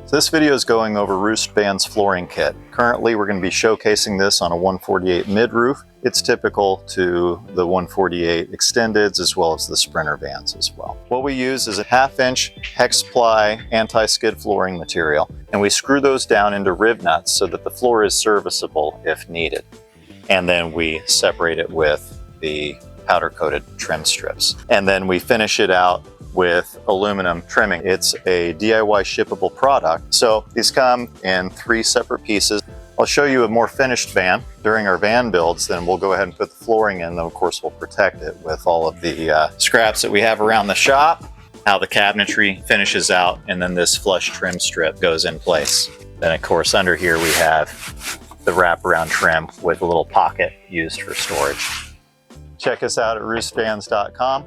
So this video is going over Roost Van's flooring kit. Currently we're going to be showcasing this on a 148 mid roof. It's typical to the 148 extendeds as well as the Sprinter vans as well. What we use is a 1/2-inch HexPly anti-skid flooring material, and we screw those down into rivnuts so that the floor is serviceable if needed. And then we separate it with the powder coated trim strips. And then we finish it out with aluminum trimming. It's a DIY shippable product. So these come in 3 separate pieces. I'll show you a more finished van during our van builds, then we'll go ahead and put the flooring in. Then of course we'll protect it with all of the scraps that we have around the shop, how the cabinetry finishes out, and then this flush trim strip goes in place. Then of course under here we have the wraparound trim with a little pocket used for storage. Check us out at roostvans.com.